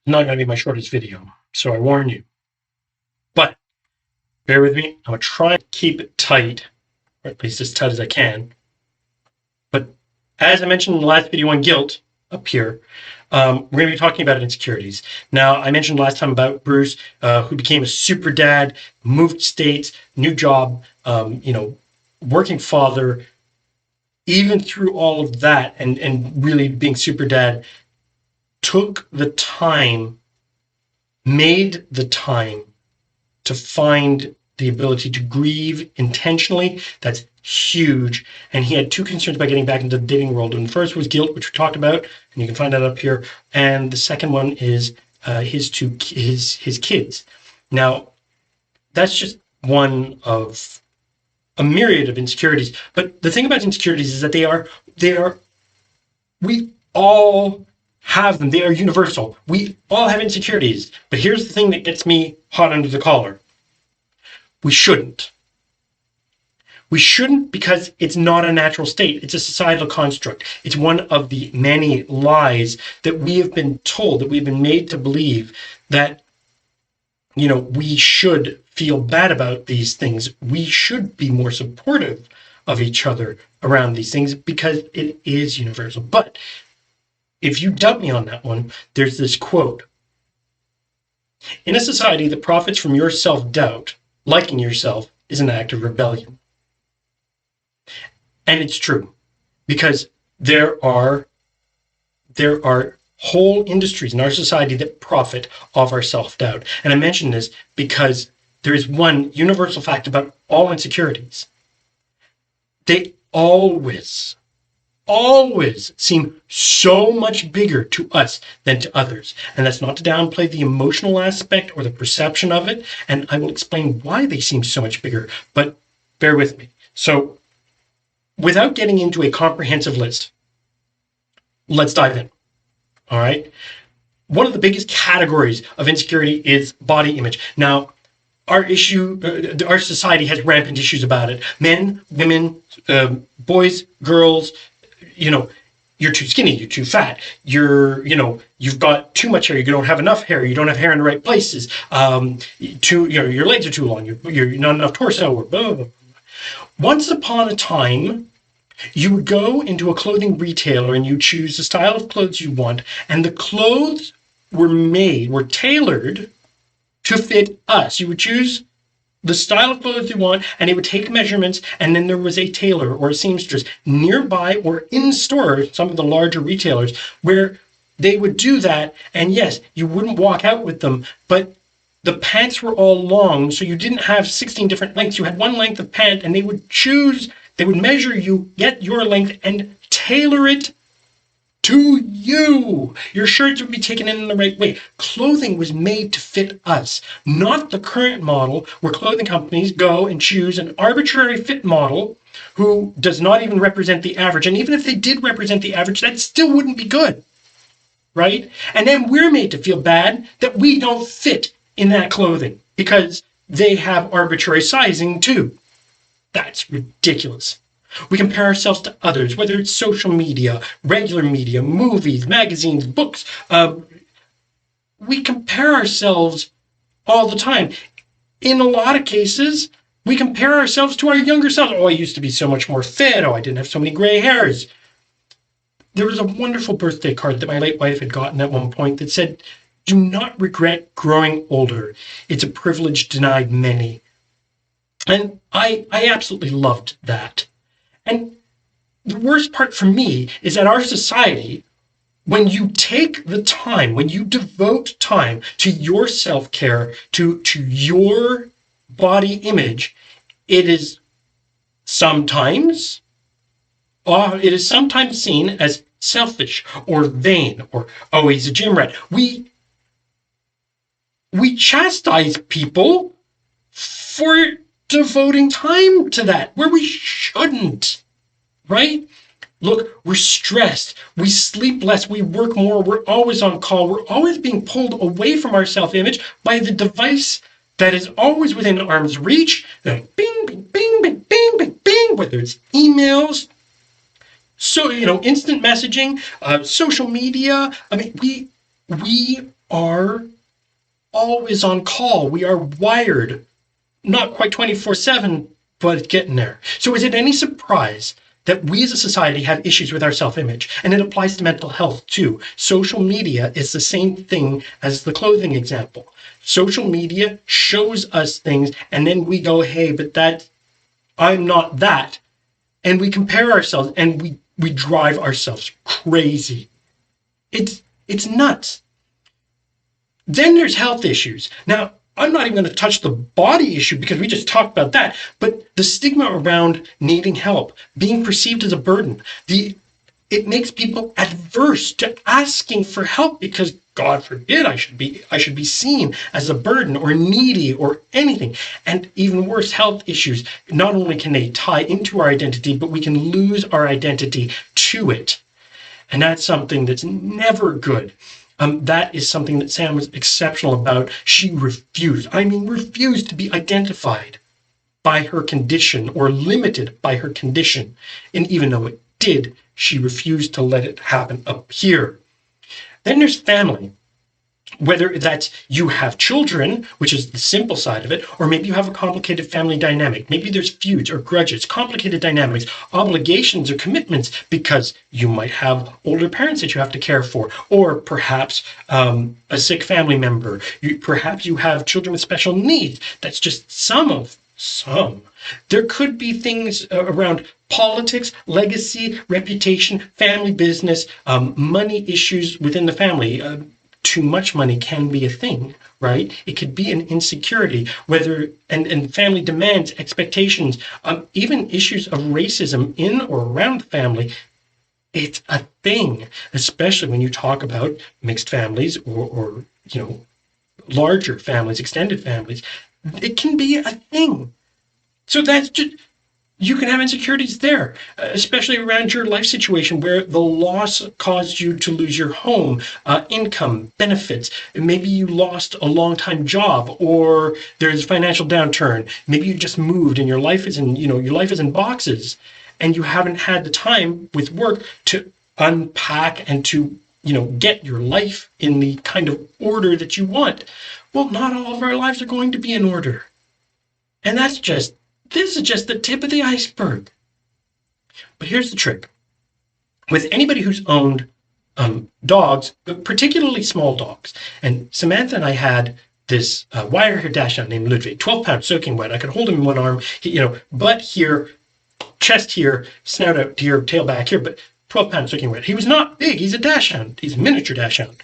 not going to be my shortest video, so I warn you. But bear with me. I'm going to try to keep it tight, or at least as tight as I can. But as I mentioned in the last video on guilt, up here, we're going to be talking about insecurities. Now, I mentioned last time about Bruce, who became a super dad, moved states, new job, working father. Even through all of that and really being super dad, took the time, made the time to find the ability to grieve intentionally. That's huge. And he had two concerns about getting back into the dating world. And the first was guilt, which we talked about, and you can find that up here. And the second one is his kids. Now, that's just one of a myriad of insecurities. But the thing about insecurities is that we all have them. They are universal. We all have insecurities. But here's the thing that gets me hot under the collar. We shouldn't. We shouldn't, because it's not a natural state. It's a societal construct. It's one of the many lies that we have been told, that we've been made to believe, that we should feel bad about these things. We should be more supportive of each other around these things because it is universal. But if you doubt me on that one, there's this quote. In a society that profits from your self-doubt, liking yourself is an act of rebellion. And it's true, because there are whole industries in our society that profit off our self-doubt. And I mention this because there is one universal fact about all insecurities. They always seem so much bigger to us than to others. And that's not to downplay the emotional aspect or the perception of it. And I will explain why they seem so much bigger, but bear with me. So without getting into a comprehensive list, let's dive in. All right. One of the biggest categories of insecurity is body image. Now, our society has rampant issues about it. Men, women, boys, girls, you're too skinny, you're too fat, you've got too much hair, you don't have enough hair, you don't have hair in the right places, your legs are too long, you're not enough torso, or blah, blah, blah. Once upon a time, you would go into a clothing retailer and you choose the style of clothes you want, and the clothes were tailored to fit us. You would choose the style of clothes you want, and it would take measurements, and then there was a tailor or a seamstress nearby or in store, some of the larger retailers, where they would do that. And yes, you wouldn't walk out with them, but the pants were all long, so you didn't have 16 different lengths. You had one length of pant, and they would measure you, get your length, and tailor it to you. Your shirts would be taken in the right way. Clothing was made to fit us, not the current model where clothing companies go and choose an arbitrary fit model who does not even represent the average. And even if they did represent the average, that still wouldn't be good, right? And then we're made to feel bad that we don't fit in that clothing because they have arbitrary sizing too. That's ridiculous. We compare ourselves to others, whether it's social media, regular media, movies, magazines, books. We compare ourselves all the time. In a lot of cases, we compare ourselves to our younger selves. Oh, I used to be so much more fit. Oh, I didn't have so many gray hairs. There was a wonderful birthday card that my late wife had gotten at one point that said, "Do not regret growing older. It's a privilege denied many." And I absolutely loved that. And the worst part for me is that our society, when you take the time, when you devote time to your self-care, to your body image, it is sometimes seen as selfish or vain, or, oh, he's a gym rat. We chastise people for devoting time to that where we shouldn't, right? Look, we're stressed, we sleep less, we work more, we're always on call, we're always being pulled away from our self-image by the device that is always within arm's reach. Bing, bing, bing, bing, bing, bing, bing, whether it's emails, so instant messaging, social media. I mean, we are always on call. We are wired, not quite 24/7, but it's getting there. So is it any surprise that we as a society have issues with our self-image? And it applies to mental health too. Social media is the same thing as the clothing example. Social media shows us things, and then we go, hey, but that, I'm not that. And we compare ourselves, and we drive ourselves crazy. It's nuts. Then there's health issues. Now, I'm not even going to touch the body issue because we just talked about that, but the stigma around needing help, being perceived as a burden, it makes people adverse to asking for help because God forbid I should be seen as a burden or needy or anything. And even worse, health issues, not only can they tie into our identity, but we can lose our identity to it. And that's something that's never good. That is something that Sam was exceptional about. She refused to be identified by her condition or limited by her condition. And even though it did, she refused to let it happen up here. Then there's family. Whether that's you have children, which is the simple side of it, or maybe you have a complicated family dynamic. Maybe there's feuds or grudges, complicated dynamics, obligations or commitments because you might have older parents that you have to care for, or perhaps a sick family member. Perhaps you have children with special needs. That's just some. There could be things around politics, legacy, reputation, family business, money issues within the family. Too much money can be a thing, right? It could be an insecurity, and family demands, expectations, even issues of racism in or around the family. It's a thing, especially when you talk about mixed families or larger families, extended families. It can be a thing. So that's just, you can have insecurities there, especially around your life situation where the loss caused you to lose your home, income, benefits. Maybe you lost a long-time job, or there's financial downturn. Maybe you just moved and your life is in boxes, and you haven't had the time with work to unpack and to get your life in the kind of order that you want. Well, not all of our lives are going to be in order, and this is just the tip of the iceberg. But here's the trick. With anybody who's owned dogs, but particularly small dogs, and Samantha and I had this wire hair dachshund named Ludwig, 12 pounds, soaking wet. I could hold him in one arm, butt here, chest here, snout out here, tail back here, but 12 pounds soaking wet. He was not big. He's a dachshund. He's a miniature dachshund.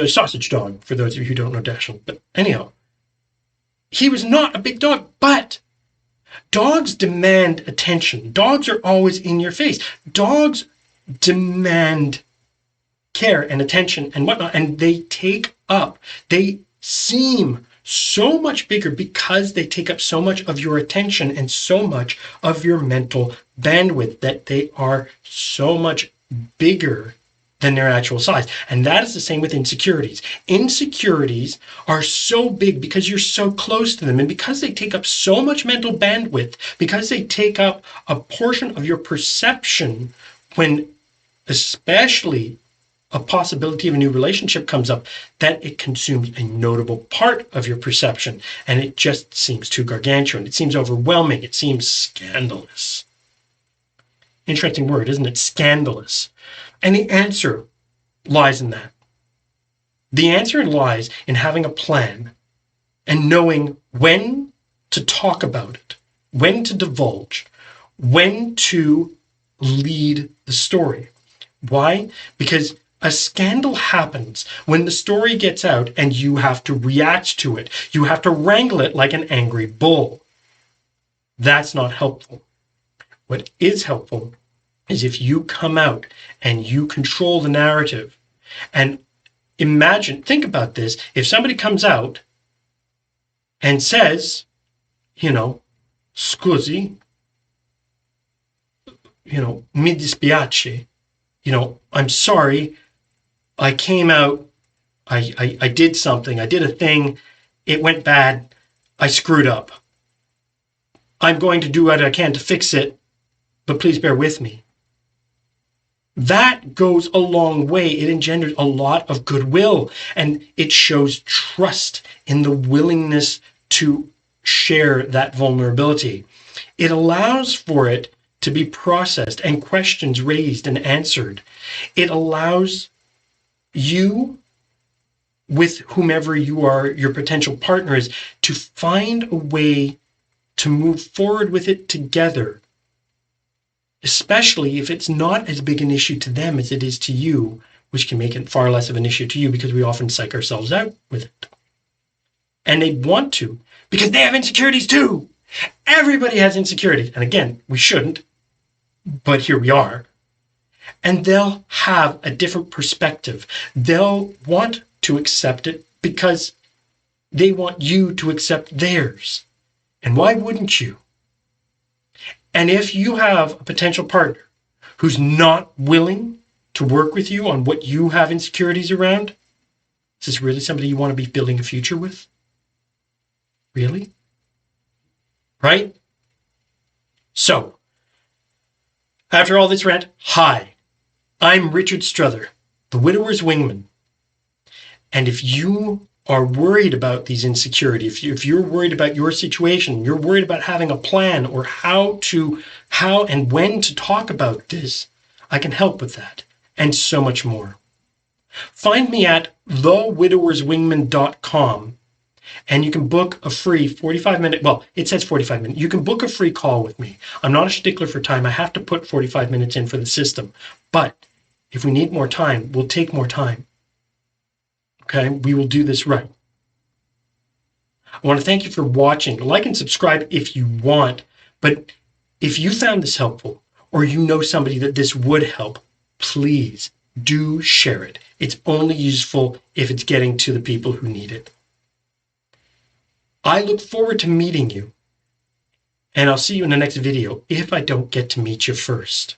Sausage dog, for those of you who don't know dachshund. But anyhow, he was not a big dog, but dogs demand attention. Dogs are always in your face. Dogs demand care and attention and whatnot, and they seem so much bigger because they take up so much of your attention and so much of your mental bandwidth that they are so much bigger than their actual size. And that is the same with insecurities. Insecurities are so big because you're so close to them, and because they take up so much mental bandwidth, because they take up a portion of your perception when especially a possibility of a new relationship comes up, that it consumes a notable part of your perception, and it just seems too gargantuan. It seems overwhelming. It seems scandalous. Interesting word, isn't it? Scandalous. And the answer lies in that. The answer lies in having a plan and knowing when to talk about it, when to divulge, when to lead the story. Why? Because a scandal happens when the story gets out and you have to react to it. You have to wrangle it like an angry bull. That's not helpful. What is helpful is if you come out and you control the narrative. And think about this, if somebody comes out and says, scusi, mi dispiace, I'm sorry, I came out, I did something, I did a thing, it went bad, I screwed up. I'm going to do what I can to fix it, but please bear with me. That goes a long way. It engenders a lot of goodwill, and it shows trust in the willingness to share that vulnerability. It allows for it to be processed and questions raised and answered. It allows you, with whomever you are, your potential partner is, to find a way to move forward with it together, especially if it's not as big an issue to them as it is to you, which can make it far less of an issue to you because we often psych ourselves out with it. And they want to because they have insecurities too. Everybody has insecurities. And again, we shouldn't, but here we are. And they'll have a different perspective. They'll want to accept it because they want you to accept theirs. And why wouldn't you? And if you have a potential partner who's not willing to work with you on what you have insecurities around, is this really somebody you want to be building a future with? Really? Right? So, after all this rant, hi, I'm Richard Struther, the Widower's Wingman. And if you are worried about these insecurities, if you're worried about your situation, you're worried about having a plan or how and when to talk about this, I can help with that and so much more. Find me at thewidowerswingman.com, and you can book a free 45-minute, well, it says 45 minutes. You can book a free call with me. I'm not a stickler for time. I have to put 45 minutes in for the system. But if we need more time, we'll take more time. Okay, we will do this right. I want to thank you for watching. Like and subscribe if you want. But if you found this helpful, or you know somebody that this would help, please do share it. It's only useful if it's getting to the people who need it. I look forward to meeting you, and I'll see you in the next video if I don't get to meet you first.